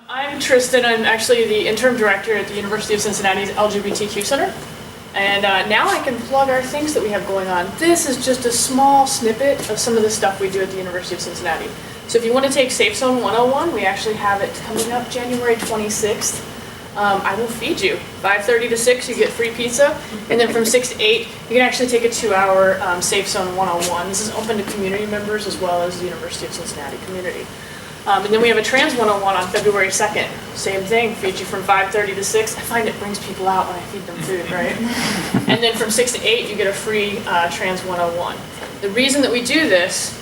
I'm Tristan. I'm actually the interim director at the University of Cincinnati's LGBTQ Center. And now I can plug our things that we have going on. This is just a small snippet of some of the stuff we do at the University of Cincinnati. So if you want to take Safe Zone 101, we actually have it coming up January 26th. I will feed you. 5:30 to 6, you get free pizza. And then from 6 to 8, you can actually take a 2-hour Safe Zone 101. This is open to community members as well as the University of Cincinnati community. And then we have a Trans 101 on February 2nd. Same thing, feed you from 5:30 to 6. I find it brings people out when I feed them food, right? And then from 6 to 8, you get a free Trans 101. The reason that we do this,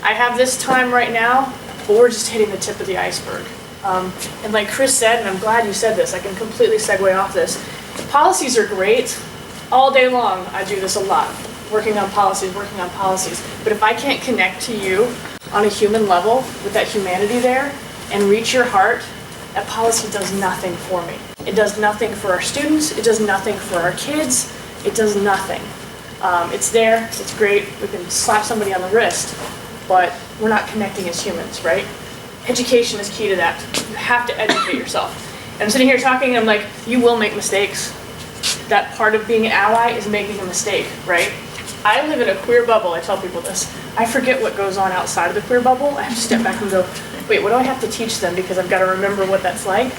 I have this time right now, but we're just hitting the tip of the iceberg. And like Chris said, and I'm glad you said this, I can completely segue off this. Policies are great. All day long, I do this a lot. Working on policies. But if I can't connect to you on a human level with that humanity there and reach your heart, that policy does nothing for me. It does nothing for our students. It does nothing for our kids. It does nothing. It's there. It's great. We can slap somebody on the wrist, but we're not connecting as humans, right? Education is key to that. You have to educate yourself. And I'm sitting here talking and I'm like, you will make mistakes. That part of being an ally is making a mistake, right? I live in a queer bubble. I tell people this. I forget what goes on outside of the queer bubble. I have to step back and go, wait, what do I have to teach them because I've got to remember what that's like?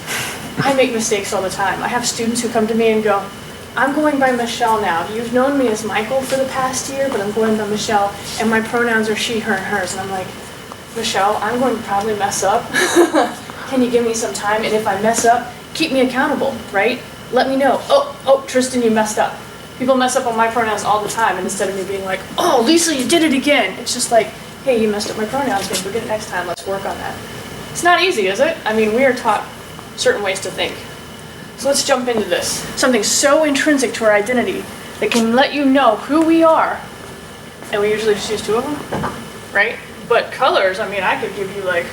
I make mistakes all the time. I have students who come to me and go, I'm going by Michelle now. You've known me as Michael for the past year, but I'm going by Michelle, and my pronouns are she, her, and hers. And I'm like, Michelle, I'm going to probably mess up. Can you give me some time? And if I mess up, keep me accountable, right? Let me know. Oh, Tristan, you messed up. People mess up on my pronouns all the time, and instead of me being like, oh, Lisa, you did it again, it's just like, hey, you messed up my pronouns, maybe we'll get it next time, let's work on that. It's not easy, is it? I mean, we are taught certain ways to think. So let's jump into this. Something so intrinsic to our identity that can let you know who we are, and we usually just use 2 of them, right? But colors, I mean, I could give you like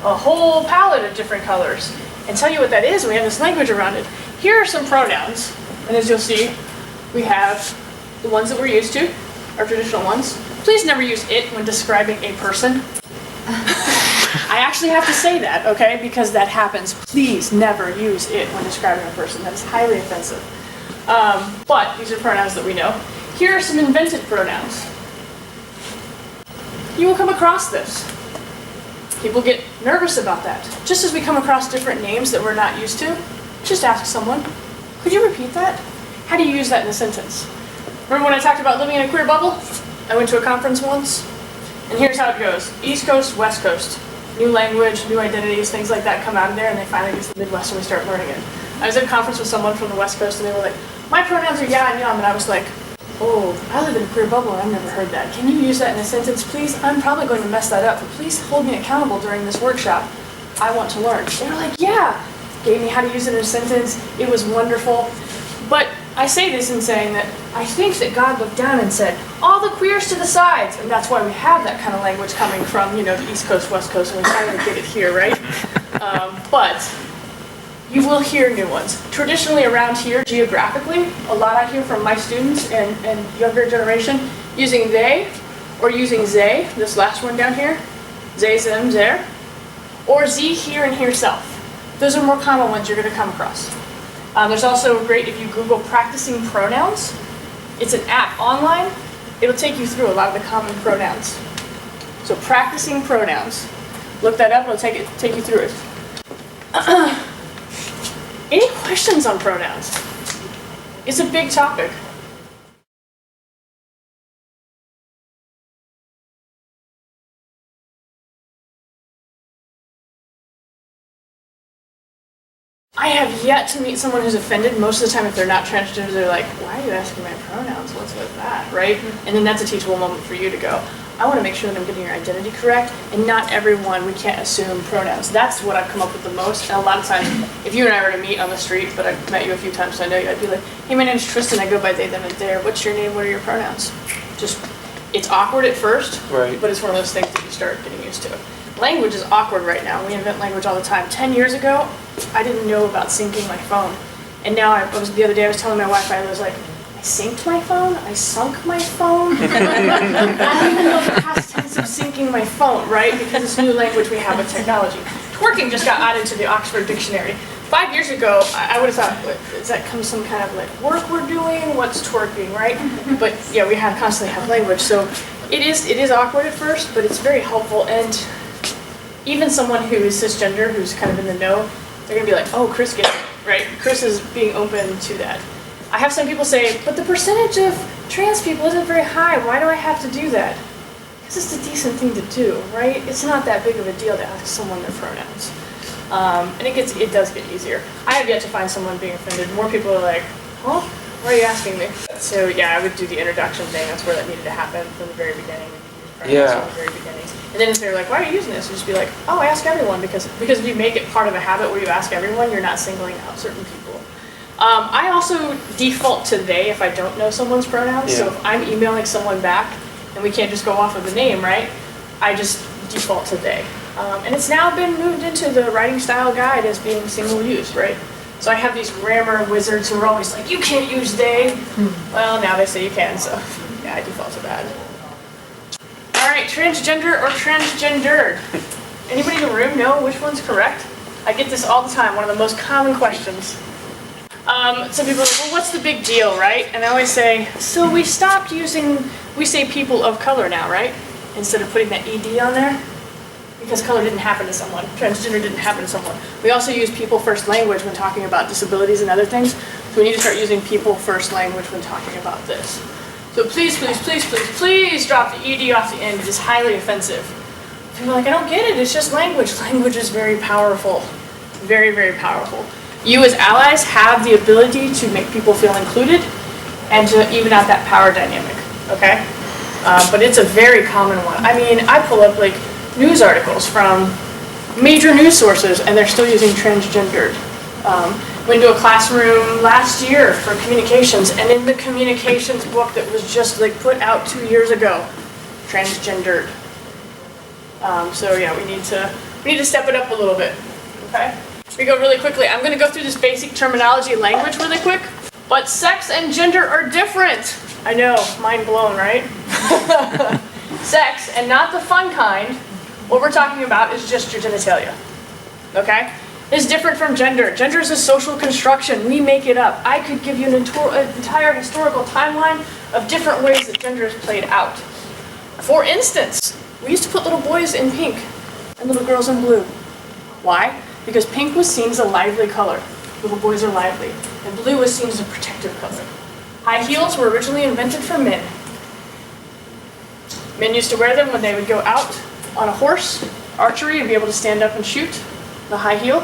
a whole palette of different colors and tell you what that is, and we have this language around it. Here are some pronouns, and as you'll see, we have the ones that we're used to, our traditional ones. Please never use it when describing a person. I actually have to say that, okay, because that happens. Please never use it when describing a person. That is highly offensive. But these are pronouns that we know. Here are some invented pronouns. You will come across this. People get nervous about that. Just as we come across different names that we're not used to, just ask someone, could you repeat that? How do you use that in a sentence? Remember when I talked about living in a queer bubble? I went to a conference once, and here's how it goes. East Coast, West Coast. New language, new identities, things like that come out of there, and they finally get to the Midwest and we start learning it. I was at a conference with someone from the West Coast, and they were like, my pronouns are yeah and yum, and I was like, oh, I live in a queer bubble and I've never heard that. Can you use that in a sentence, please? I'm probably going to mess that up, but please hold me accountable during this workshop. I want to learn. They were like, yeah. Gave me how to use it in a sentence. It was wonderful. But I say this in saying that I think that God looked down and said, all the queers to the sides. And that's why we have that kind of language coming from, the East Coast, West Coast, and we finally get it here, right? But you will hear new ones. Traditionally around here, geographically, a lot I hear from my students and younger generation using they or using they, this last one down here, they, them, there, or ze, here, and here, self. Those are more common ones you're going to come across. There's also great, if you Google practicing pronouns, it's an app online, it'll take you through a lot of the common pronouns. So practicing pronouns, look that up, it'll take you through it. Any questions on pronouns? It's a big topic. I have yet to meet someone who's offended. Most of the time, if they're not transgender, they're like, why are you asking my pronouns? What's with that, right? And then that's a teachable moment for you to go, I want to make sure that I'm getting your identity correct, and not everyone, we can't assume pronouns. That's what I've come up with the most. And a lot of times, if you and I were to meet on the street, but I've met you a few times, so I know you, I'd be like, hey, my name's Tristan, I go by they, them, and their. What's your name? What are your pronouns? Just, it's awkward at first, right, but it's one of those things that you start getting used to. Language is awkward right now. We invent language all the time. 10 years ago, I didn't know about syncing my phone. And now, the other day I was telling my wife, I was like, I synced my phone? I sunk my phone? I don't even know the past tense of syncing my phone, right? Because it's new language we have with technology. twerking just got added to the Oxford Dictionary. 5 years ago, I would have thought, is that some kind of like work we're doing? What's twerking, right? But yeah, we constantly have language, so it is awkward at first, but it's very helpful. And even someone who is cisgender, who's kind of in the know, they're gonna be like, oh, Chris gets it, right? Chris is being open to that. I have some people say, but the percentage of trans people isn't very high. Why do I have to do that? Because it's a decent thing to do, right? It's not that big of a deal to ask someone their pronouns. And it does get easier. I have yet to find someone being offended. More people are like, huh? Why are you asking me? So yeah, I would do the introduction thing. That's where that needed to happen from the very beginning. Yeah. From the very beginning. And then if they're like, why are you using this? You just be like, oh, I ask everyone, because if you make it part of a habit where you ask everyone, you're not singling out certain people. I also default to they if I don't know someone's pronouns. Yeah. So if I'm emailing someone back and we can't just go off of the name, right? I just default to they. And it's now been moved into the writing style guide as being single use, right? So I have these grammar wizards who are always like, you can't use they. Well, now they say you can, so yeah, I default to that. All right, transgender or transgendered? Anybody in the room know which one's correct? I get this all the time, one of the most common questions. Some people are like, well, what's the big deal, right? And I always say, so we say people of color now, right? Instead of putting that ED on there. Because color didn't happen to someone, transgender didn't happen to someone. We also use people first language when talking about disabilities and other things. So we need to start using people first language when talking about this. So please, please, please, please, please drop the ED off the end. It is highly offensive. People are like, I don't get it, it's just language. Language is very powerful. Very, very powerful. You as allies have the ability to make people feel included and to even out that power dynamic, okay? But it's a very common one. I mean, I pull up like news articles from major news sources and they're still using transgendered. Went to a classroom last year for communications, and in the communications book that was just like put out 2 years ago, transgendered. So yeah, we need to step it up a little bit. Okay, we go really quickly. I'm going to go through this basic terminology language really quick. But sex and gender are different. I know, mind blown, right? Sex, and not the fun kind. What we're talking about is just your genitalia. Okay? Is different from gender. Gender is a social construction. We make it up. I could give you an entire historical timeline of different ways that gender is played out. For instance, we used to put little boys in pink and little girls in blue. Why? Because pink was seen as a lively color. Little boys are lively. And blue was seen as a protective color. High heels were originally invented for men. Men used to wear them when they would go out on a horse, archery, and be able to stand up and shoot. The high heel,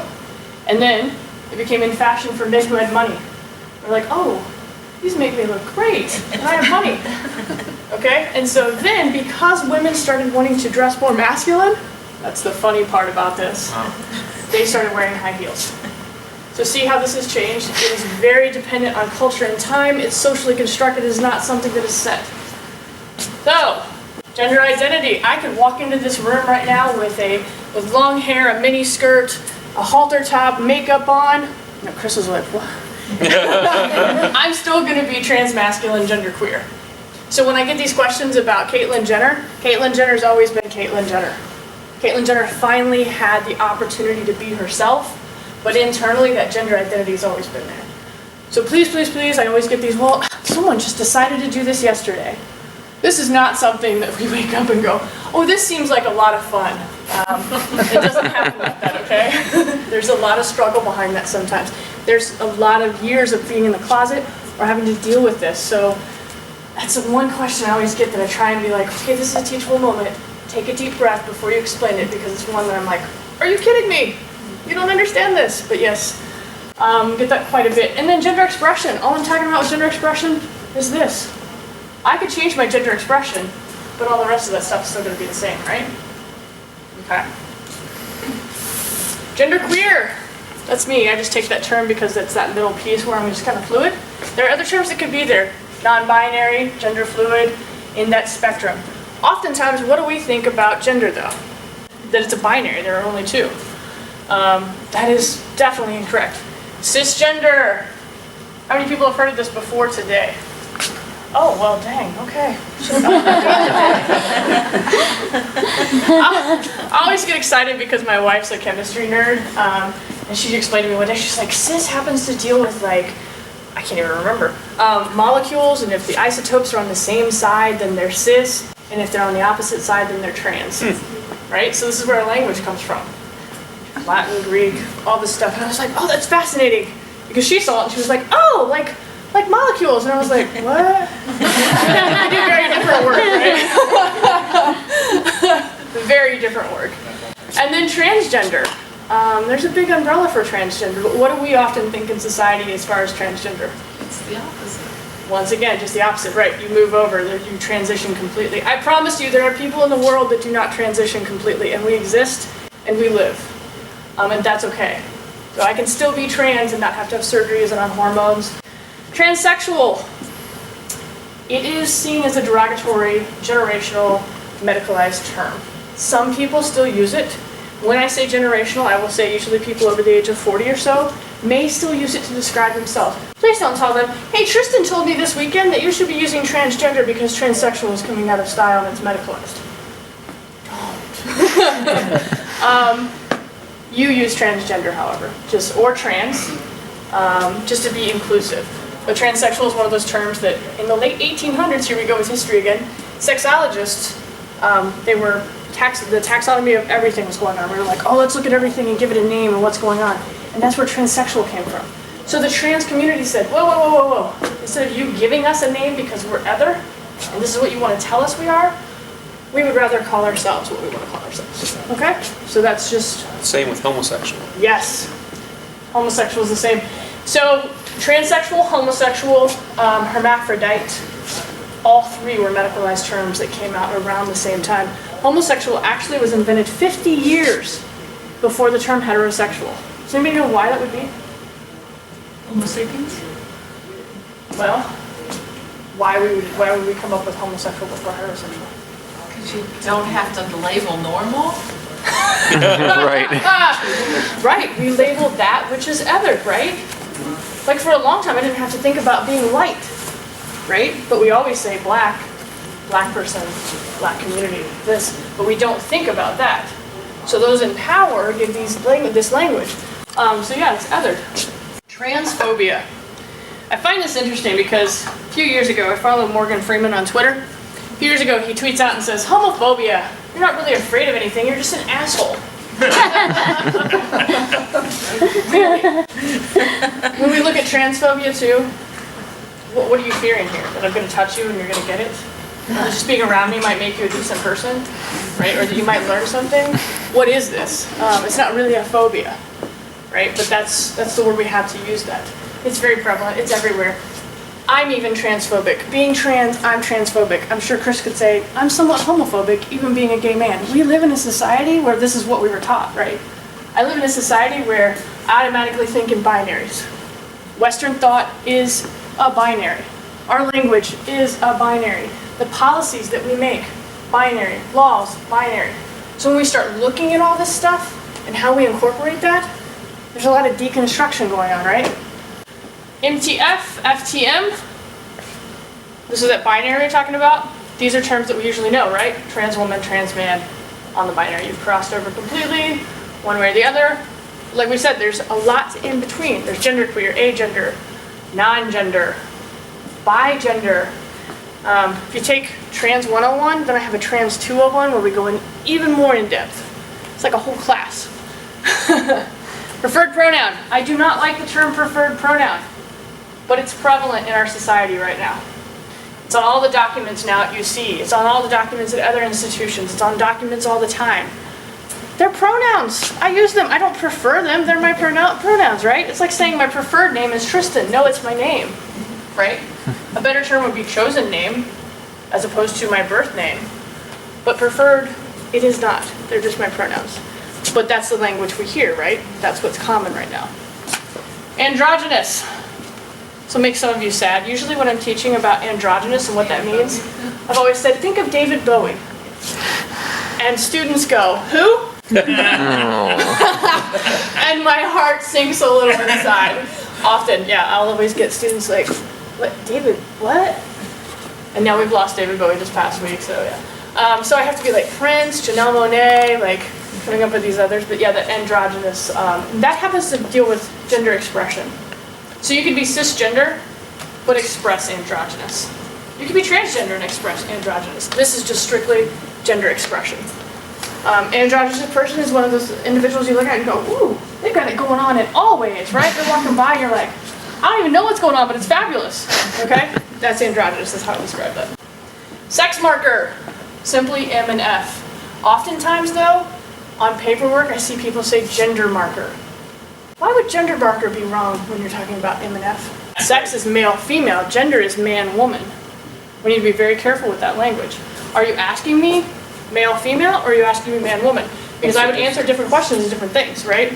and then it became in fashion for men who had money. They're like, oh, these make me look great, and I have money. Okay, and so then because women started wanting to dress more masculine, that's the funny part about this, they started wearing high heels. So see how this has changed? It is very dependent on culture and time. It's socially constructed. It is not something that is set. So, gender identity. I could walk into this room right now with long hair, a mini skirt, a halter top, makeup on. No, Chris was like, what? I'm still going to be transmasculine, genderqueer. So when I get these questions about Caitlyn Jenner's always been Caitlyn Jenner. Caitlyn Jenner finally had the opportunity to be herself, but internally that gender identity has always been there. So please, please, please, I always get these, well, someone just decided to do this yesterday. This is not something that we wake up and go, oh, this seems like a lot of fun. It doesn't happen like that, okay? There's a lot of struggle behind that sometimes. There's a lot of years of being in the closet or having to deal with this. So that's the one question I always get that I try and be like, okay, this is a teachable moment. Take a deep breath before you explain it, because it's one that I'm like, are you kidding me? You don't understand this. But yes, get that quite a bit. And then gender expression. All I'm talking about with gender expression is this. I could change my gender expression, but all the rest of that stuff is still going to be the same, right? Okay. Genderqueer. That's me. I just take that term because it's that middle piece where I'm just kind of fluid. There are other terms that could be there. Non-binary, gender fluid, in that spectrum. Oftentimes, what do we think about gender, though? That it's a binary. There are only two. That is definitely incorrect. Cisgender. How many people have heard of this before today? Oh, well, dang, okay. I always get excited because my wife's a chemistry nerd, and she explained to me one day, she's like, cis happens to deal with like, I can't even remember, molecules, and if the isotopes are on the same side, then they're cis, and if they're on the opposite side, then they're trans, right? So this is where our language comes from. Latin, Greek, all this stuff, and I was like, oh, that's fascinating, because she saw it, and she was like, oh, like molecules, and I was like, what? They do very different work, right? Very different work. And then transgender. There's a big umbrella for transgender, but what do we often think in society as far as transgender? It's the opposite. Once again, just the opposite, right? You move over, you transition completely. I promise you, there are people in the world that do not transition completely, and we exist, and we live. And that's okay. So I can still be trans and not have to have surgeries and on hormones. Transsexual. It is seen as a derogatory, generational, medicalized term. Some people still use it. When I say generational, I will say usually people over the age of 40 or so may still use it to describe themselves. Please don't tell them, hey, Tristan told me this weekend that you should be using transgender because transsexual is coming out of style and it's medicalized. Don't. You use transgender, however, or trans, just to be inclusive. But transsexual is one of those terms that in the late 1800s, here we go with history again, sexologists, the taxonomy of everything was going on. We were like, oh, let's look at everything and give it a name and what's going on. And that's where transsexual came from. So the trans community said, whoa, whoa, whoa, whoa, whoa. Instead of you giving us a name because we're other, and this is what you want to tell us we are, we would rather call ourselves what we want to call ourselves. Okay? So that's just... Same with homosexual. Yes. Homosexual is the same. So transsexual, homosexual, hermaphrodite, all three were medicalized terms that came out around the same time. Homosexual actually was invented 50 years before the term heterosexual. Does anybody know why that would be? Homo sapiens? Well, why would we come up with homosexual before heterosexual? Because you don't have to label normal. Right. Right, we labeled that which is othered, right? Like for a long time I didn't have to think about being white, right? But we always say black person, black community, this, but we don't think about that. So those in power give this language. So yeah, it's othered. Transphobia. I find this interesting because a few years ago I followed Morgan Freeman on Twitter. A few years ago he tweets out and says, homophobia, you're not really afraid of anything, you're just an asshole. Really? When we look at transphobia too, what are you fearing here? That I'm going to touch you and you're going to get it? Or that just being around me might make you a decent person? Right? Or that you might learn something? What is this? It's not really a phobia, right? But that's the word we have to use that. It's very prevalent, it's everywhere. I'm even transphobic. Being trans, I'm transphobic. I'm sure Chris could say, I'm somewhat homophobic, even being a gay man. We live in a society where this is what we were taught, right? I live in a society where I automatically think in binaries. Western thought is a binary. Our language is a binary. The policies that we make, binary. Laws, binary. So when we start looking at all this stuff and how we incorporate that, there's a lot of deconstruction going on, right? MTF, FTM, this is that binary we're talking about. These are terms that we usually know, right? Trans woman, trans man, on the binary. You've crossed over completely, one way or the other. Like we said, there's a lot in between. There's genderqueer, agender, non-gender, bigender. If you take Trans 101, then I have a Trans 201 where we go in even more in depth. It's like a whole class. Preferred pronoun. I do not like the term preferred pronoun, but it's prevalent in our society right now. It's on all the documents now at UC. It's on all the documents at other institutions. It's on documents all the time. They're pronouns. I use them. I don't prefer them. They're my pronouns, right? It's like saying my preferred name is Tristan. No, it's my name, right? A better term would be chosen name as opposed to my birth name. But preferred, it is not. They're just my pronouns. But that's the language we hear, right? That's what's common right now. Androgynous. So make some of you sad. Usually when I'm teaching about androgynous and what that means, I've always said, think of David Bowie. And students go, who? And my heart sinks a little inside. Often, yeah, I'll always get students like, what, David, what? And now we've lost David Bowie this past week, so yeah. So I have to be like Prince, Janelle Monáe, like coming up with these others, but yeah, the androgynous. That happens to deal with gender expression. So you can be cisgender, but express androgynous. You can be transgender and express androgynous. This is just strictly gender expression. Androgynous person is one of those individuals you look at and go, ooh, they've got it going on in all ways, right? They're walking by and you're like, I don't even know what's going on, but it's fabulous, okay? That's androgynous, that's how I describe that. Sex marker, simply M and F. Oftentimes though, on paperwork I see people say gender marker. Why would gender marker be wrong when you're talking about M and F? Sex is male, female, gender is man, woman. We need to be very careful with that language. Are you asking me male, female, or are you asking me man, woman? Because I would answer different questions and different things, right?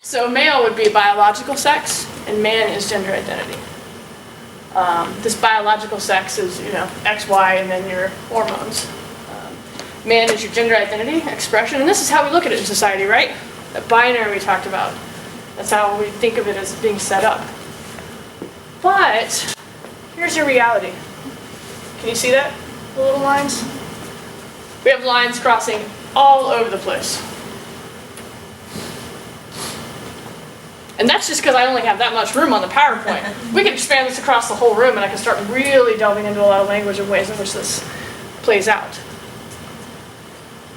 So male would be biological sex, and man is gender identity. This biological sex is, X, Y, and then your hormones. Man is your gender identity, expression, and this is how we look at it in society, right? That binary we talked about. That's how we think of it as being set up. But here's your reality. Can you see that? The little lines? We have lines crossing all over the place. And that's just because I only have that much room on the PowerPoint. We could expand this across the whole room and I can start really delving into a lot of language and ways in which this plays out.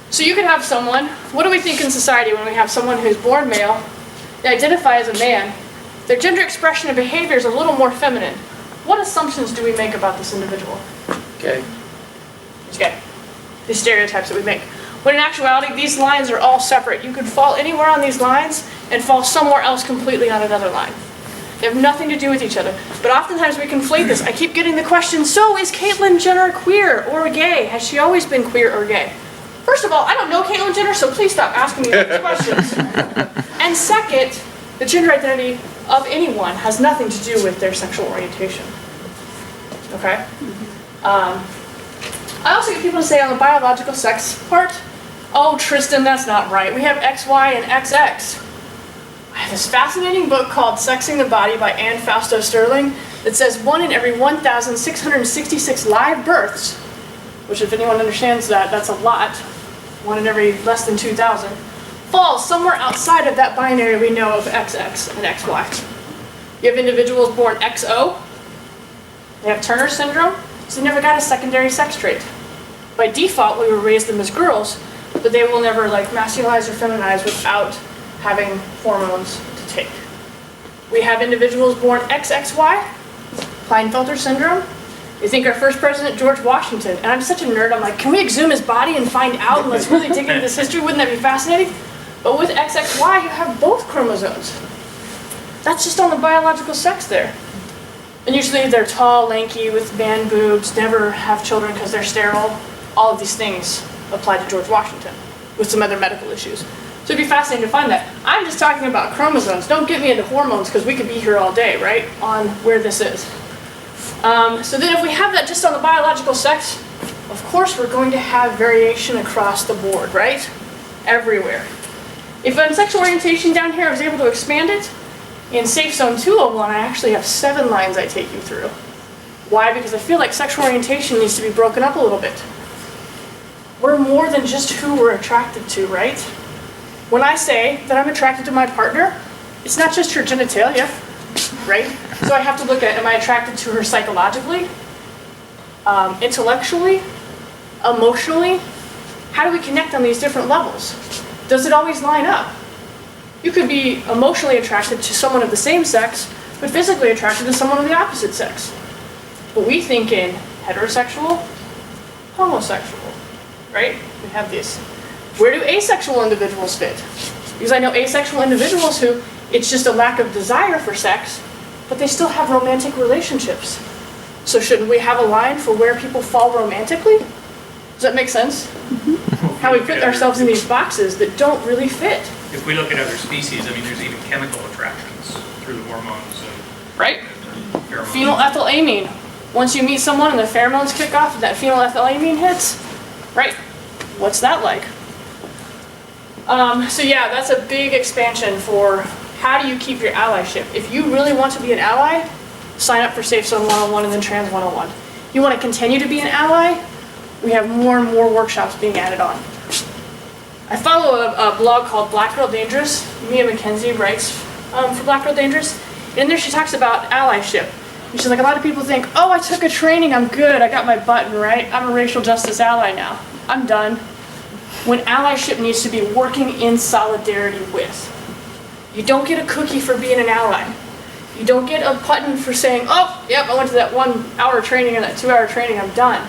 So you could have someone, what do we think in society when we have someone who's born male, they identify as a man, their gender expression and behavior is a little more feminine. What assumptions do we make about this individual? Okay. Okay. The stereotypes that we make. When in actuality, these lines are all separate. You could fall anywhere on these lines and fall somewhere else completely on another line. They have nothing to do with each other. But oftentimes we conflate this. I keep getting the question, so is Caitlyn Jenner queer or gay? Has she always been queer or gay? First of all, I don't know Caitlyn Jenner, so please stop asking me those questions. And second, the gender identity of anyone has nothing to do with their sexual orientation. Okay? I also get people to say on the biological sex part, oh, Tristan, that's not right. We have X, Y, and XX. I have this fascinating book called Sexing the Body by Anne Fausto Sterling that says 1 in every 1,666 live births, which if anyone understands that, that's a lot, 1 in every less than 2,000, falls somewhere outside of that binary we know of XX and XY. You have individuals born XO, they have Turner syndrome, so they never got a secondary sex trait. By default, we would raise them as girls, but they will never masculinize or feminize without having hormones to take. We have individuals born XXY, Klinefelter syndrome. You think our first president, George Washington, and I'm such a nerd, I'm like, can we exhume his body and find out and let's really dig into this history? Wouldn't that be fascinating? But with XXY, you have both chromosomes. That's just on the biological sex there. And usually they're tall, lanky, with man boobs, never have children because they're sterile. All of these things apply to George Washington with some other medical issues. So it'd be fascinating to find that. I'm just talking about chromosomes. Don't get me into hormones because we could be here all day, right, on where this is. So then if we have that just on the biological sex, of course we're going to have variation across the board, right? Everywhere. If on sexual orientation down here I was able to expand it, in Safe Zone 201 I actually have 7 lines I take you through. Why? Because I feel like sexual orientation needs to be broken up a little bit. We're more than just who we're attracted to, right? When I say that I'm attracted to my partner, it's not just her genitalia, right? So I have to look at, am I attracted to her psychologically, intellectually, emotionally? How do we connect on these different levels? Does it always line up? You could be emotionally attracted to someone of the same sex, but physically attracted to someone of the opposite sex. But we think in heterosexual, homosexual, right? We have these. Where do asexual individuals fit? Because I know asexual individuals who, it's just a lack of desire for sex, but they still have romantic relationships. So shouldn't we have a line for where people fall romantically? Does that make sense? Mm-hmm. How we put ourselves in these boxes that don't really fit. If we look at other species, I mean, there's even chemical attractions through hormones and right? Pheromones. Phenylethylamine. Once you meet someone and the pheromones kick off and that phenylethylamine hits, right? What's that like? So yeah, that's a big expansion for how do you keep your allyship? If you really want to be an ally, sign up for Safe Zone 101 and then Trans 101. You want to continue to be an ally, we have more and more workshops being added on. I follow a blog called Black Girl Dangerous. Mia McKenzie writes for Black Girl Dangerous. And in there she talks about allyship. And she's like, a lot of people think, oh, I took a training, I'm good, I got my button, right? I'm a racial justice ally now. I'm done. When allyship needs to be working in solidarity with. You don't get a cookie for being an ally. You don't get a button for saying, oh, yep, I went to that 1 hour training and that 2 hour training, I'm done.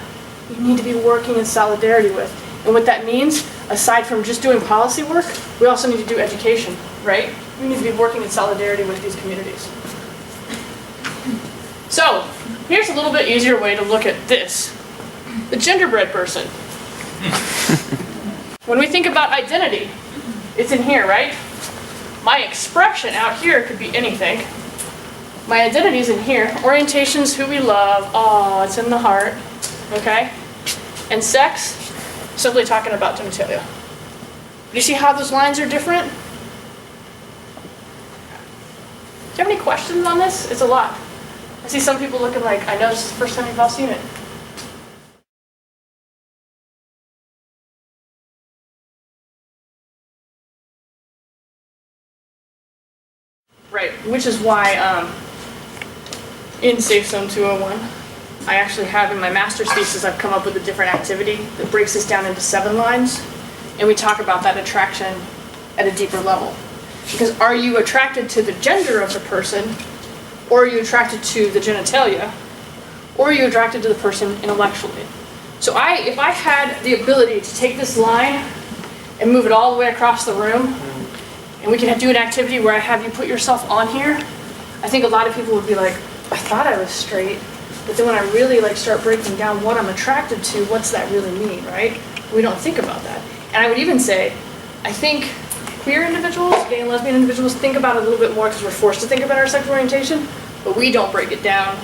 You need to be working in solidarity with. And what that means, aside from just doing policy work, we also need to do education, right? We need to be working in solidarity with these communities. So, here's a little bit easier way to look at this. The genderbread person. When we think about identity, it's in here, right? My expression out here could be anything. My identity is in here. Orientation's who we love. Oh, it's in the heart. Okay? And sex, simply talking about genitalia. Do you see how those lines are different? Do you have any questions on this? It's a lot. I see some people looking like, I know this is the first time you've all seen it. Right, which is why in Safe Zone 201, I actually have in my master's thesis, I've come up with a different activity that breaks this down into 7 lines, and we talk about that attraction at a deeper level. Because are you attracted to the gender of the person, or are you attracted to the genitalia, or are you attracted to the person intellectually? So if I had the ability to take this line and move it all the way across the room, and we can do an activity where I have you put yourself on here, I think a lot of people would be like, I thought I was straight, but then when I really start breaking down what I'm attracted to, what's that really mean, right? We don't think about that. And I would even say, I think queer individuals, gay and lesbian individuals, think about it a little bit more because we're forced to think about our sexual orientation, but we don't break it down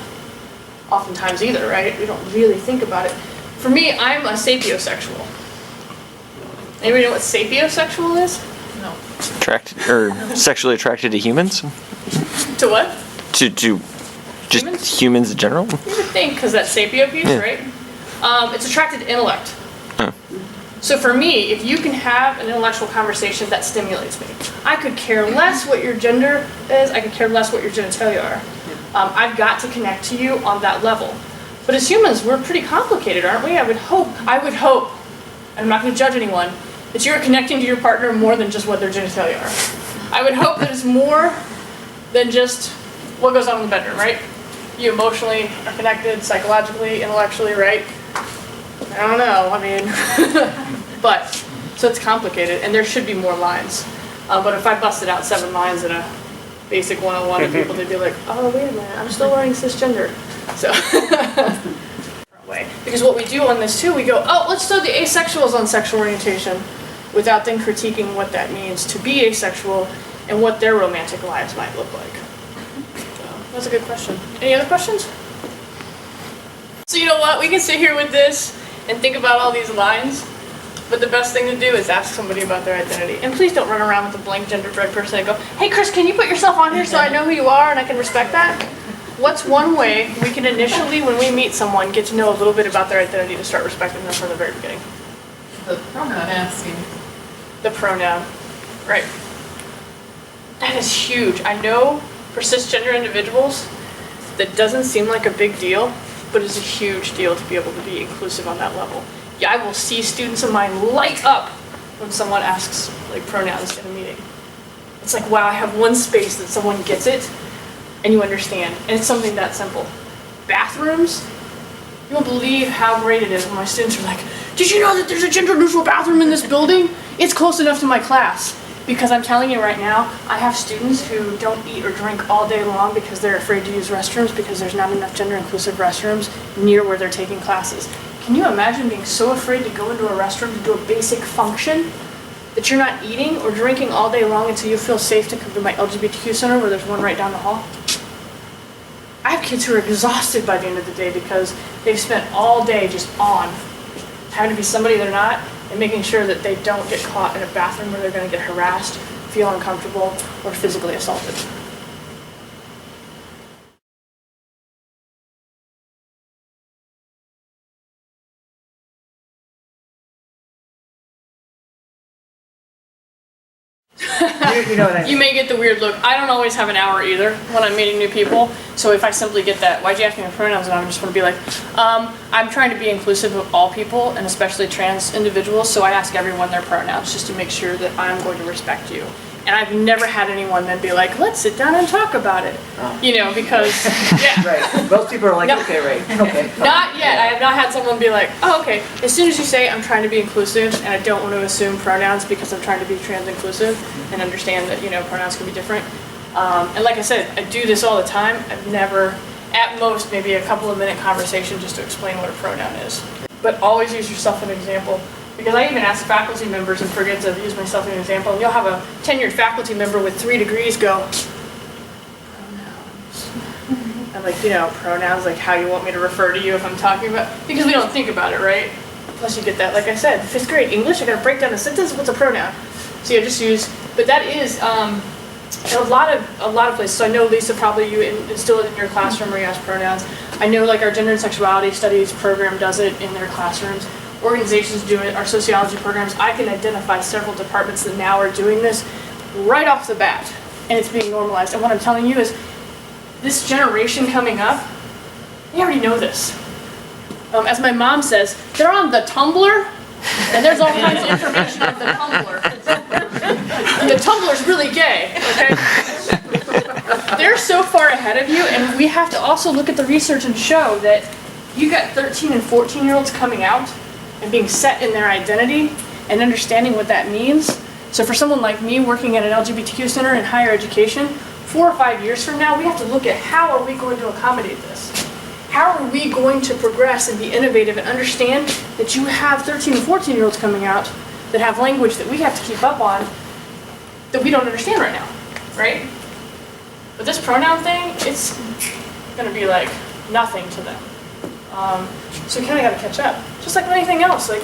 oftentimes either, right? We don't really think about it. For me, I'm a sapiosexual. Anybody know what sapiosexual is? No. Sexually attracted to humans? To what? To just humans in general? You would think, because that sapio piece, Yeah. right? It's attracted to intellect. Oh. So for me, if you can have an intellectual conversation, that stimulates me. I could care less what your gender is, I could care less what your genitalia are. I've got to connect to you on that level. But as humans, we're pretty complicated, aren't we? I would hope, and I'm not going to judge anyone, that you're connecting to your partner more than just what their genitalia are. I would hope that it's more than just what goes on in the bedroom, right? You emotionally are connected, psychologically, intellectually, right? I don't know, I mean, but, so it's complicated, and there should be more lines. But if I busted out 7 lines in a basic 101 of people, they'd be like, oh, wait a minute, I'm still learning cisgender. So, because what we do on this too, we go, oh, let's throw the asexuals on sexual orientation, without then critiquing what that means to be asexual and what their romantic lives might look like. So, that's a good question. Any other questions? So you know what, we can sit here with this and think about all these lines, but the best thing to do is ask somebody about their identity. And please don't run around with a blank genderbread person and go, hey Chris, can you put yourself on here so I know who you are and I can respect that? What's one way we can initially, when we meet someone, get to know a little bit about their identity to start respecting them from the very beginning? The pronoun asking. The pronoun, right. That is huge. I know for cisgender individuals, that doesn't seem like a big deal, but it's a huge deal to be able to be inclusive on that level. Yeah, I will see students of mine light up when someone asks pronouns in a meeting. It's like, wow, I have one space that someone gets it and you understand. And it's something that simple. Bathrooms, you won't believe how great it is when my students are like, did you know that there's a gender neutral bathroom in this building? It's close enough to my class. Because I'm telling you right now, I have students who don't eat or drink all day long because they're afraid to use restrooms because there's not enough gender-inclusive restrooms near where they're taking classes. Can you imagine being so afraid to go into a restroom to do a basic function that you're not eating or drinking all day long until you feel safe to come to my LGBTQ center where there's one right down the hall? I have kids who are exhausted by the end of the day because they've spent all day just on having to be somebody they're not, and making sure that they don't get caught in a bathroom where they're going to get harassed, feel uncomfortable or physically assaulted. You know what I mean? You may get the weird look. I don't always have an hour either when I'm meeting new people. So if I simply get that, why'd you ask me my pronouns? And I'm just going to be like, I'm trying to be inclusive of all people and especially trans individuals. So I ask everyone their pronouns just to make sure that I'm going to respect you. And I've never had anyone then be like, let's sit down and talk about it. Oh. You know, because, yeah. Right, most people are like, No. okay, right, okay. fine. Not yet. I have not had someone be like, oh, okay. As soon as you say I'm trying to be inclusive and I don't want to assume pronouns because I'm trying to be trans inclusive and understand that, you know, pronouns can be different. And like I said, I do this all the time. I've never, at most, maybe a couple of minute conversation just to explain what a pronoun is. But always use yourself as an example. Because I even ask faculty members and forget to use myself as an example. And you'll have a tenured faculty member with 3 degrees go, pronouns. I'm like, you know, pronouns, like how you want me to refer to you if I'm talking about, because we don't think about it, right? Plus you get that, like I said, 5th grade English, I gotta break down a sentence, what's a pronoun? So yeah, just use, but that is a lot of places. So I know, Lisa, probably you instill it in your classroom where you ask pronouns. I know like our gender and sexuality studies program does it in their classrooms. Organizations do it, our sociology programs. I can identify several departments that now are doing this right off the bat, and it's being normalized. And what I'm telling you is, this generation coming up, they already know this. As my mom says, they're on the Tumblr, and there's all kinds of information on the Tumblr. And the Tumblr's really gay, okay? They're so far ahead of you, and we have to also look at the research and show that you got 13 and 14-year-olds coming out and being set in their identity and understanding what that means. So for someone like me working at an LGBTQ center in higher education, 4 or 5 years from now, we have to look at how are we going to accommodate this? How are we going to progress and be innovative and understand that you have 13 and 14-year-olds coming out that have language that we have to keep up on that we don't understand right now, right? But this pronoun thing, it's gonna be like nothing to them. So we kind of got to catch up. Just like anything else. Like,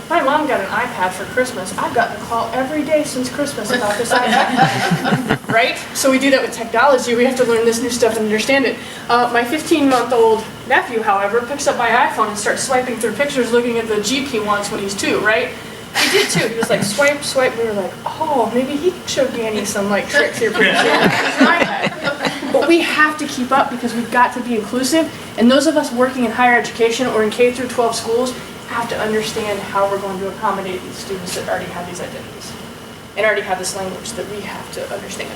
my mom got an iPad for Christmas. I've gotten a call every day since Christmas about this iPad. Right? So we do that with technology. We have to learn this new stuff and understand it. My 15-month-old nephew, however, picks up my iPhone and starts swiping through pictures looking at the GP ones when he's 2, right? He did too. He was like, swipe, swipe. We were like, oh, maybe he can show Danny some like tricks here. But we have to keep up because we've got to be inclusive. And those of us working in higher education or in K through 12 schools have to understand how we're going to accommodate these students that already have these identities and already have this language that we have to understand.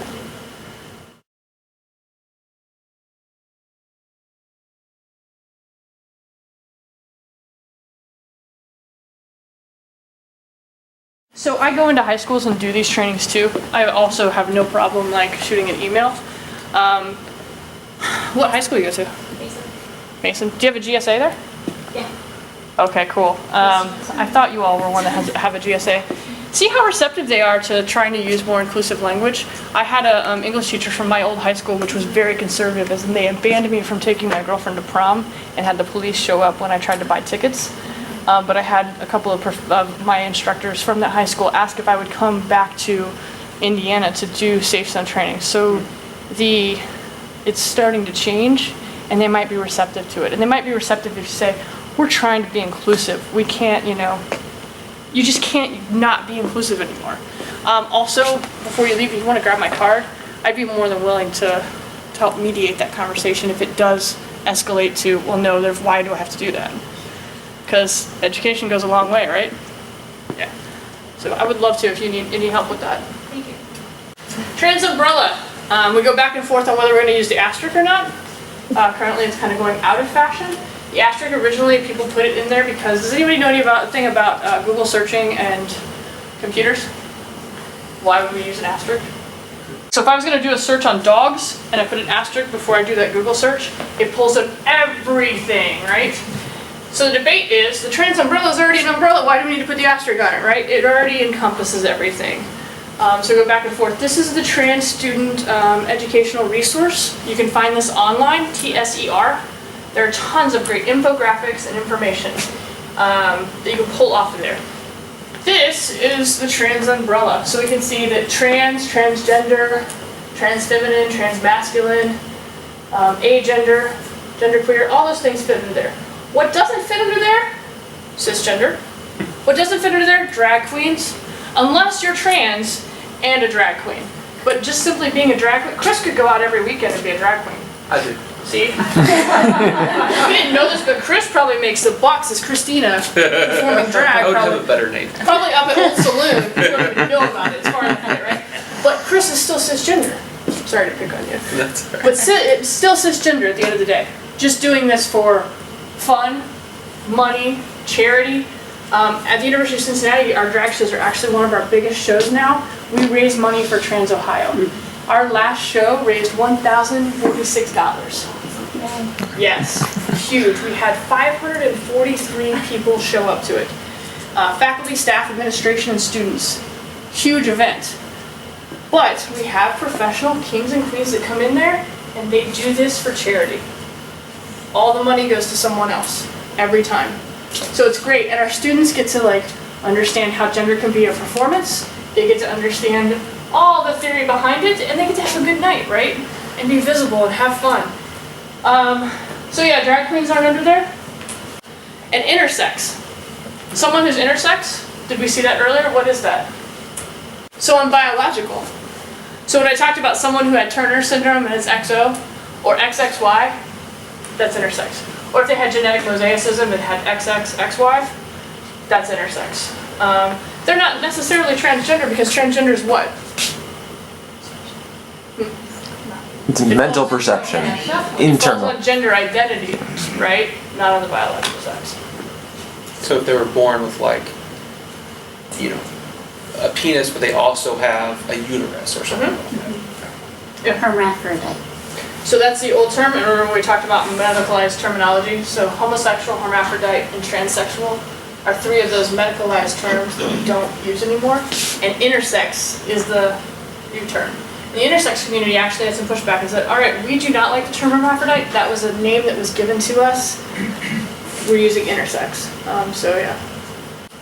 So I go into high schools and do these trainings too. I also have no problem like shooting an email. What high school do you go to? Mason. Mason. Do you have a GSA there? Yeah. Okay, cool. I thought you all were one that have a GSA. See how receptive they are to trying to use more inclusive language? I had an English teacher from my old high school, which was very conservative, and they banned me from taking my girlfriend to prom and had the police show up when I tried to buy tickets. But I had a couple of my instructors from that high school ask if I would come back to Indiana to do Safe Zone training. So it's starting to change, and they might be receptive to it. And they might be receptive if you say, we're trying to be inclusive. We can't, you just can't not be inclusive anymore. Also, before you leave, if you want to grab my card, I'd be more than willing to help mediate that conversation if it does escalate to, well, no, why do I have to do that? Because education goes a long way, right? Yeah. So I would love to if you need any help with that. Thank you. Trans umbrella. We go back and forth on whether we're going to use the asterisk or not. Currently it's kind of going out of fashion. The asterisk, originally people put it in there because, does anybody know anything about Google searching and computers? Why would we use an asterisk? So if I was going to do a search on dogs and I put an asterisk before I do that Google search, it pulls up everything, right? So the debate is, the trans umbrella is already an umbrella, why do we need to put the asterisk on it, right? It already encompasses everything. So go back and forth. This is the Trans Student Educational Resource. You can find this online, TSER. There are tons of great infographics and information that you can pull off of there. this is the trans umbrella. So we can see that trans, transgender, transfeminine, transmasculine, agender, genderqueer, all those things fit under there. What doesn't fit under there? Cisgender. What doesn't fit under there? Drag queens. Unless you're trans and a drag queen. But just simply being a drag queen, Chris could go out every weekend and be a drag queen. I do. See? You didn't know this, but Chris probably makes the bucks as Christina performing drag. I would Probably, have a better name. probably up at Old Saloon. You don't even know about it. It's far enough away, right? But Chris is still cisgender. Sorry to pick on you. That's all right. But it's still cisgender at the end of the day. Just doing this for fun, money, charity. At the University of Cincinnati, our drag shows are actually one of our biggest shows now. We raise money for Trans Ohio. Our last show raised $1,046. Yes, huge. We had 543 people show up to it. Faculty, staff, administration, and students. Huge event. But we have professional kings and queens that come in there and they do this for charity. All the money goes to someone else, every time. So it's great, and our students get to understand how gender can be a performance. They get to understand all the theory behind it, and they get to have a good night, right? And be visible and have fun. So yeah, drag queens aren't under there. And intersex. Someone who's intersex, did we see that earlier? What is that? So I'm biological. So when I talked about someone who had Turner syndrome and is XO, or XXY, that's intersex. Or if they had genetic mosaicism and had XXXY, that's intersex. They're not necessarily transgender because transgender is what? It's mental perception. It falls Internal. on gender identity, right? Not on the biological sex. So if they were born with a penis, but they also have a uterus or something like that. Hermaphrodite. So that's the old term, and remember we talked about medicalized terminology. So homosexual, hermaphrodite, and transsexual are three of those medicalized terms that we don't use anymore. And intersex is the new term. The intersex community actually had some pushback and said, all right, we do not like the term hermaphrodite. That was a name that was given to us. We're using intersex. So yeah.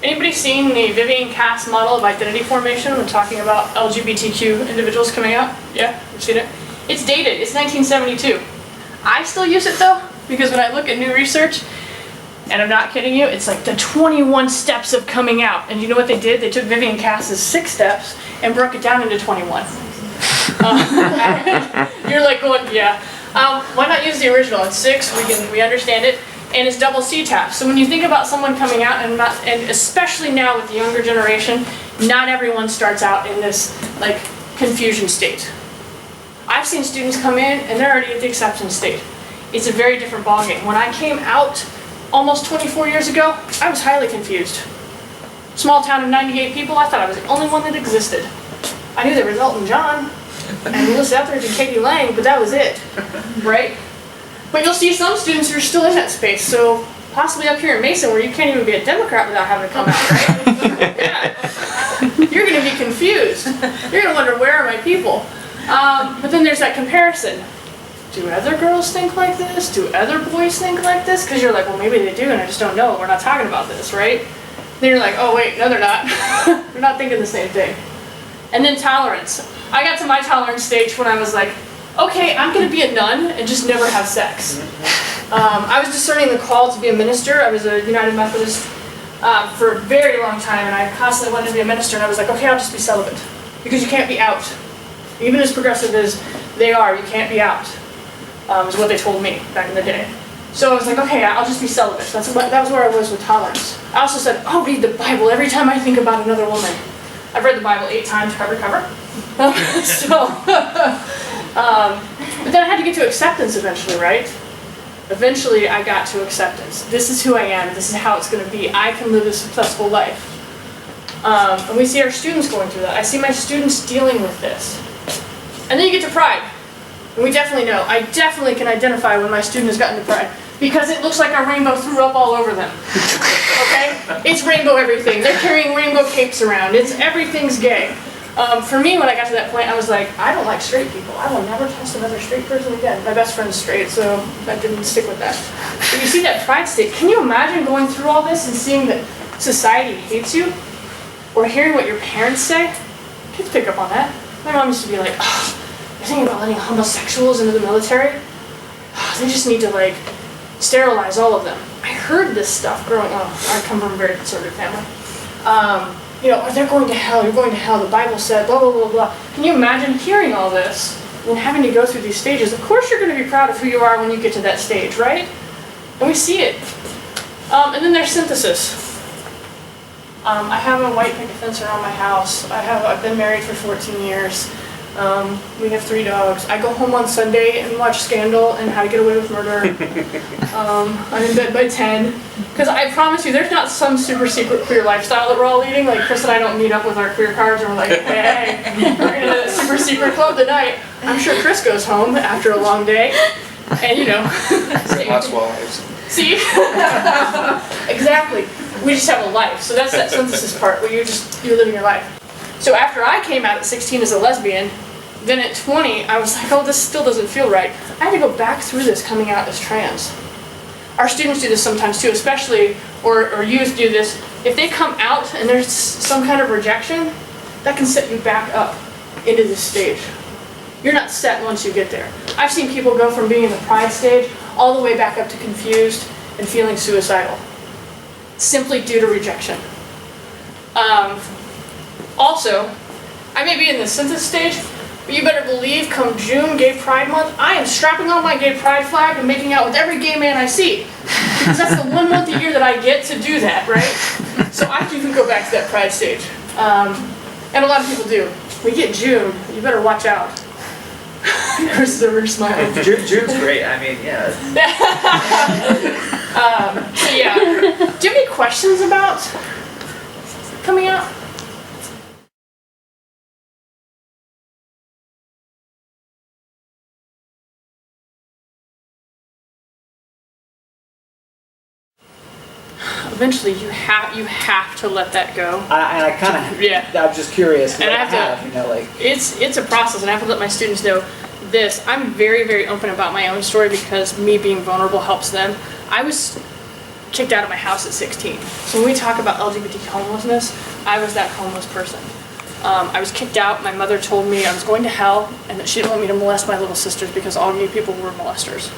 Anybody seen the Vivian Cass model of identity formation when talking about LGBTQ individuals coming out? Yeah, you've seen it? It's dated, it's 1972. I still use it though, because when I look at new research, and I'm not kidding you, it's like the 21 steps of coming out. And you know what they did? They took Vivian Cass's 6 steps and broke it down into 21. You're like going, yeah. Why not use the original? It's 6, we understand it, and it's double CTAP. So when you think about someone coming out, and especially now with the younger generation, not everyone starts out in this confusion state. I've seen students come in and they're already at the acceptance state. It's a very different ballgame. When I came out almost 24 years ago, I was highly confused. Small town of 98 people, I thought I was the only one that existed. I knew there was Elton John and Melissa Etheridge and Katie Lang, but that was it, right? But you'll see some students who are still in that space, so possibly up here in Mason where you can't even be a Democrat without having to come out, right? Yeah. You're gonna be confused. You're gonna wonder, where are my people? But then there's that comparison. Do other girls think like this? Do other boys think like this? Because you're like, well, maybe they do, and I just don't know. We're not talking about this, right? Then you're like, oh, wait, no, they're not. They're not thinking the same thing. And then tolerance. I got to my tolerance stage when I was like, okay, I'm going to be a nun and just never have sex. I was discerning the call to be a minister. I was a United Methodist for a very long time, and I constantly wanted to be a minister, and I was like, okay, I'll just be celibate. Because you can't be out. Even as progressive as they are, you can't be out, is what they told me back in the day. So I was like, okay, I'll just be celibate. That was where I was with tolerance. I also said, I'll read the Bible every time I think about another woman. I've read the Bible 8 times, cover to cover. But then I had to get to acceptance eventually, right? Eventually I got to acceptance. This is who I am, this is how it's going to be. I can live a successful life. And we see our students going through that. I see my students dealing with this. And then you get to pride. And we definitely know. I definitely can identify when my student has gotten to pride. Because it looks like a rainbow threw up all over them. Okay? It's rainbow everything. They're carrying rainbow capes around. Everything's gay. For me, when I got to that point, I was like, I don't like straight people. I will never trust another straight person again. My best friend's straight, so that didn't stick with that. But you see that pride state. Can you imagine going through all this and seeing that society hates you? or hearing what your parents say, kids pick up on that. My mom used to be like, oh, you're thinking about letting homosexuals into the military? Oh, they just need to like sterilize all of them. I heard this stuff growing up. I come from a very conservative family. You know, they're going to hell, you're going to hell, the Bible said, blah, blah, blah, blah. Can you imagine hearing all this and having to go through these stages? Of course you're going to be proud of who you are when you get to that stage, right? And we see it. And then there's synthesis. I have a white picket fence around my house. I've been married for 14 years. We have 3 dogs. I go home on Sunday and watch Scandal and How to Get Away with Murder. I'm in bed by 10. Because I promise you, there's not some super secret queer lifestyle that we're all leading. Like Chris and I don't meet up with our queer cards and we're like, hey, we're in a super secret club tonight. I'm sure Chris goes home after a long day. And you know. Lots of wives. See? Exactly. We just have a life. So that's that synthesis part where you're living your life. So after I came out at 16 as a lesbian, then at 20, I was like, oh, this still doesn't feel right. I had to go back through this coming out as trans. Our students do this sometimes too, especially, or youth do this. If they come out and there's some kind of rejection, that can set you back up into this stage. You're not set once you get there. I've seen people go from being in the pride stage all the way back up to confused and feeling suicidal, simply due to rejection. Also, I may be in the synthesis stage, but you better believe come June, Gay Pride Month, I am strapping on my gay pride flag and making out with every gay man I see. Because that's the 1 month a year that I get to do that, right? So I can even go back to that pride stage. And a lot of people do. We get June, you better watch out. Chris is over smiling. June's great. I mean, yeah. So yeah, do you have any questions about coming out? Eventually, you have to let that go. I kind of, Yeah. I'm just curious. And I have to, you know, like. It's a process, and I have to let my students know this. I'm very, very open about my own story because me being vulnerable helps them. I was kicked out of my house at 16. So when we talk about LGBT homelessness, I was that homeless person. I was kicked out. My mother told me I was going to hell and that she didn't want me to molest my little sisters because all gay people were molesters.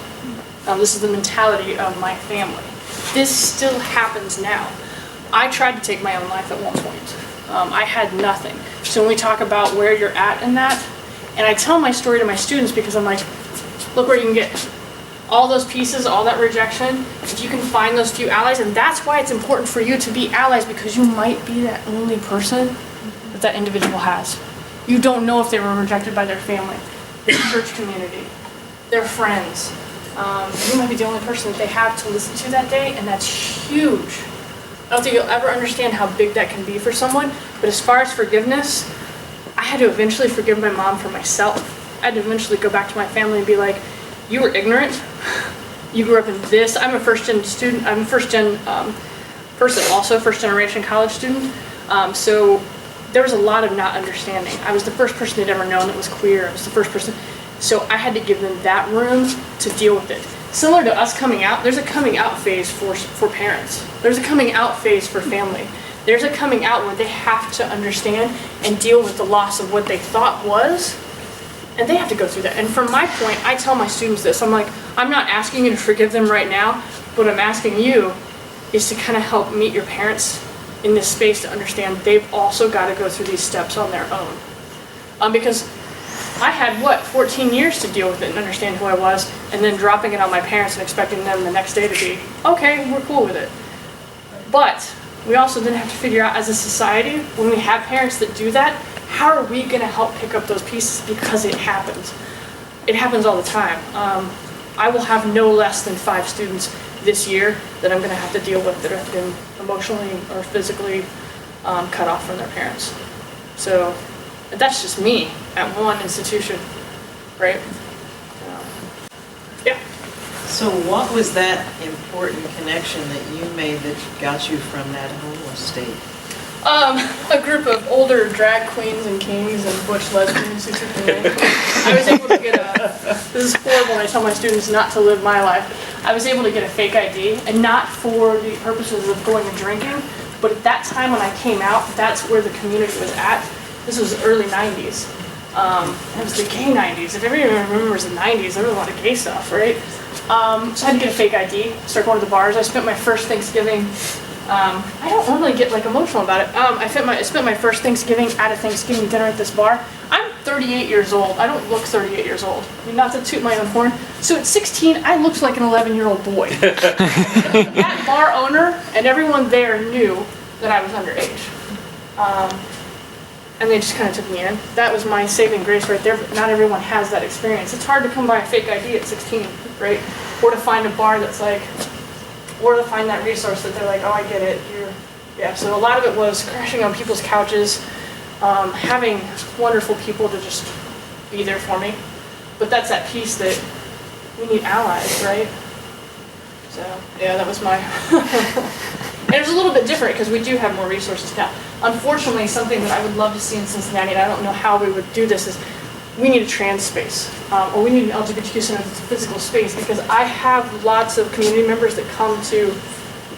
This is the mentality of my family. This still happens now. I tried to take my own life at one point. I had nothing. So when we talk about where you're at in that, and I tell my story to my students because I'm like, look where you can get all those pieces, all that rejection, if you can find those few allies, and that's why it's important for you to be allies because you might be that only person that that individual has. You don't know if they were rejected by their family, their church community, their friends. You might be the only person that they have to listen to that day, and that's huge. I don't think you'll ever understand how big that can be for someone, but as far as forgiveness, I had to eventually forgive my mom for myself. I had to eventually go back to my family and be like, you were ignorant, you grew up in this. I'm a first-gen student, I'm a first-gen person, also first-generation college student, so there was a lot of not understanding. I was the first person they'd ever known that was queer. I was the first person. So I had to give them that room to deal with it. Similar to us coming out, there's a coming out phase for parents. There's a coming out phase for family. There's a coming out where they have to understand and deal with the loss of what they thought was, and they have to go through that. And from my point, I tell my students this. I'm like, I'm not asking you to forgive them right now. What I'm asking you is to kind of help meet your parents in this space to understand they've also got to go through these steps on their own. Because I had, 14 years to deal with it and understand who I was, and then dropping it on my parents and expecting them the next day to be, okay, we're cool with it. But we also then have to figure out as a society, when we have parents that do that, how are we going to help pick up those pieces because it happens. It happens all the time. I will have no less than 5 students this year that I'm going to have to deal with that have been emotionally or physically cut off from their parents. So that's just me at one institution, right? Yeah. So what was that important connection that you made that got you from that homeless state? A group of older drag queens and kings and butch lesbians who took me in. I was able to get this is horrible when I tell my students not to live my life. I was able to get a fake ID, and not for the purposes of going and drinking, But at that time when I came out, that's where the community was at. This was early 90s. It was the gay 90s. If everyone remembers the 90s, there was a lot of gay stuff, right? So I had to get a fake ID, start going to the bars. I spent my first Thanksgiving, I don't normally get like emotional about it. I spent my first Thanksgiving at a Thanksgiving dinner at this bar. I'm 38 years old. I don't look 38 years old. I mean, not to toot my own horn. So at 16, I looked like an 11-year-old boy. That bar owner and everyone there knew that I was underage. And they just kind of took me in. That was my saving grace right there, but not everyone has that experience. It's hard to come by a fake ID at 16, right? Or to find a bar that's like, or to find that resource that they're like, oh, I get it. Yeah, so a lot of it was crashing on people's couches, having wonderful people to just be there for me. But that's that piece that we need allies, right? So, yeah, that was my... And it was a little bit different because we do have more resources now. Unfortunately, something that I would love to see in Cincinnati, and I don't know how we would do this, is we need a trans space, or we need an LGBTQ center that's a physical space, because I have lots of community members that come to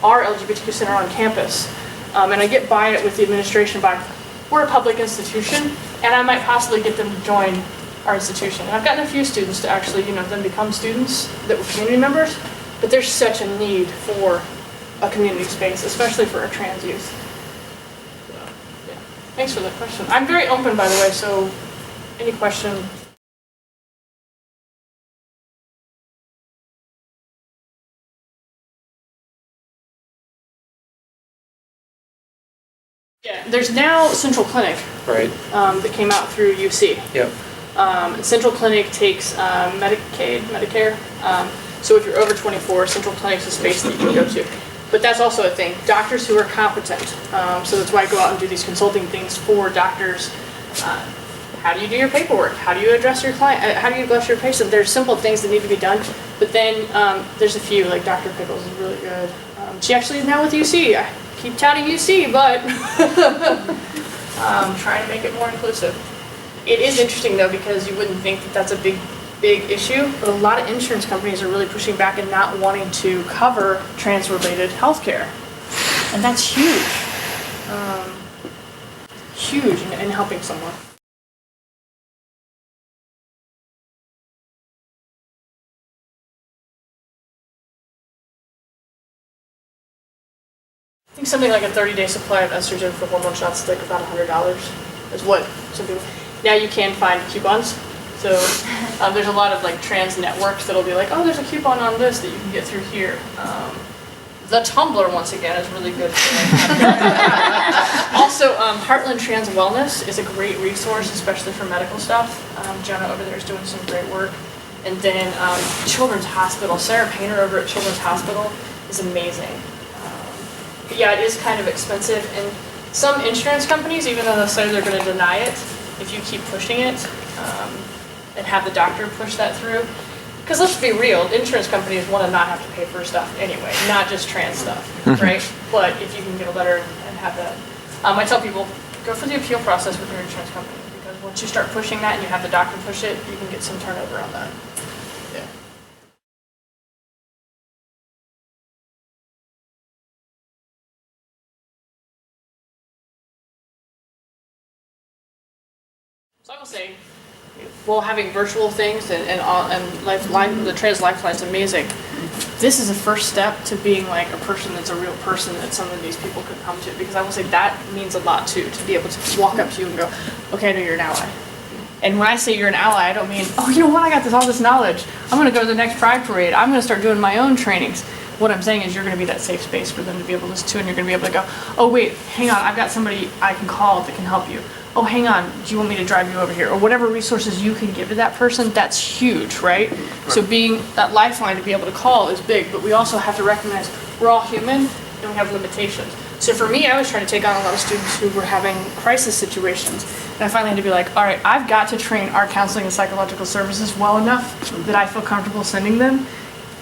our LGBTQ center on campus, and I get by it with the administration by, we're a public institution, and I might possibly get them to join our institution. And I've gotten a few students to actually, then become students that were community members, but there's such a need for a community space, especially for our trans youth. So, yeah. Thanks for the question. I'm very open, by the way, so any question? Yeah, there's now Central Clinic Right. that came out through UC. Yep. Central Clinic takes Medicaid, Medicare. So if you're over 24, Central Clinic's a space that you can go to. But that's also a thing. Doctors who are competent. So that's why I go out and do these consulting things for doctors. How do you do your paperwork? How do you address your client? How do you address your patient? There's simple things that need to be done. But then there's a few, like Dr. Pickles is really good. She actually is now with UC. I keep touting UC, but trying to make it more inclusive. It is interesting though, because you wouldn't think that that's a big issue, but a lot of insurance companies are really pushing back and not wanting to cover trans-related healthcare, and that's huge, huge in helping someone. I think something like a 30-day supply of estrogen for hormone shots is like about $100 is what some people. Now you can find coupons. So there's a lot of like trans networks that'll be like, oh, there's a coupon on this that you can get through here. The Tumblr, once again, is really good for that. Also, Heartland Trans Wellness is a great resource, especially for medical stuff. Jenna over there is doing some great work. And then Children's Hospital, Sarah Painter over at Children's Hospital is amazing. But yeah, it is kind of expensive. And some insurance companies, even though they'll say they're going to deny it, if you keep pushing it, and have the doctor push that through. Because let's be real, insurance companies want to not have to pay for stuff anyway, not just trans stuff, right? But if you can get a letter and have that. I tell people, go for the appeal process with your insurance company, because once you start pushing that and you have the doctor push it, you can get some turnover on that. Yeah. So I will say, well, having virtual things and the Trans Lifeline is amazing. This is a first step to being like a person that's a real person that some of these people could come to, because I will say that means a lot too, to be able to walk up to you and go, okay, I know you're an ally. And when I say you're an ally, I don't mean, oh, you know what, I got all this knowledge. I'm going to go to the next Pride Parade. I'm going to start doing my own trainings. What I'm saying is you're going to be that safe space for them to be able to listen to, and you're going to be able to go, oh, wait, hang on, I've got somebody I can call that can help you. Oh, hang on, do you want me to drive you over here? Or whatever resources you can give to that person, that's huge, right? So being that lifeline to be able to call is big, but we also have to recognize we're all human and we have limitations. So for me, I was trying to take on a lot of students who were having crisis situations. And I finally had to be like, all right, I've got to train our counseling and psychological services well enough that I feel comfortable sending them.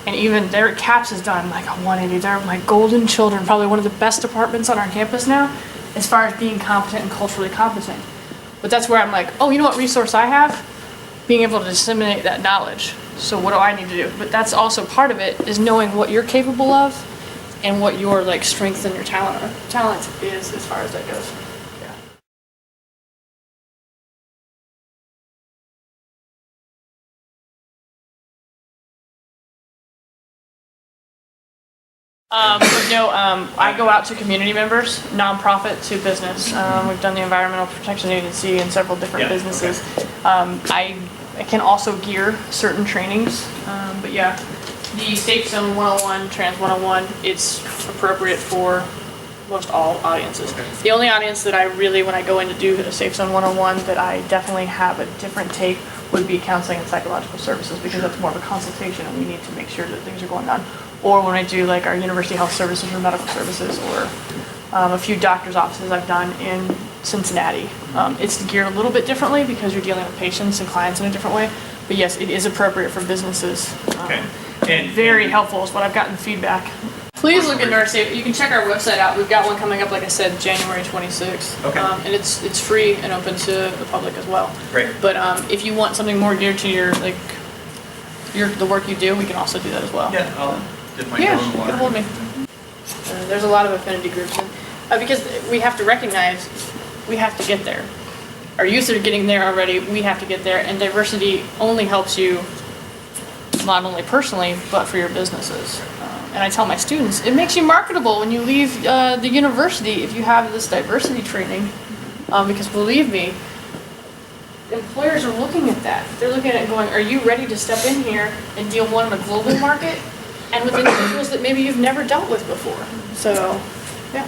And even their CAPS is done like a 180. They're my golden children, probably one of the best departments on our campus now, as far as being competent and culturally competent. But that's where I'm like, oh, you know what resource I have? Being able to disseminate that knowledge. So what do I need to do? But that's also part of it, is knowing what you're capable of and what your like strength and your talent is as far as that goes. Yeah. But no, I go out to community members, nonprofit to business. We've done the Environmental Protection Agency and several different Yeah, businesses. I can also gear certain trainings, but yeah, the Safe Zone 101, Trans 101, it's appropriate for most all audiences. Okay. The only audience that I really, when I go in to do a Safe Zone 101, that I definitely have a different take would be counseling and psychological services, because that's more of a consultation and we need to make sure that things are going on. Or when I do like our university health services or medical services, or a few doctor's offices I've done in Cincinnati. It's geared a little bit differently because you're dealing with patients and clients in a different way. But yes, it is appropriate for businesses. Okay. And Very helpful is what I've gotten feedback. Please look into our safe. You can check our website out. We've got one coming up, like I said, January 26th. Okay. And it's free and open to the public as well. Great. But if you want something more geared to your the work you do, we can also do that as well. Yeah, I'll dip my Yeah, toe in the get water. a hold of me. There's a lot of affinity groups, and, because we have to recognize we have to get there. Our youth are getting there already. We have to get there, and diversity only helps you not only personally but for your businesses. And I tell my students, it makes you marketable when you leave the university if you have this diversity training, because believe me, employers are looking at that. They're looking at it and going, are you ready to step in here and deal one in a global market and with individuals that maybe you've never dealt with before? So, yeah.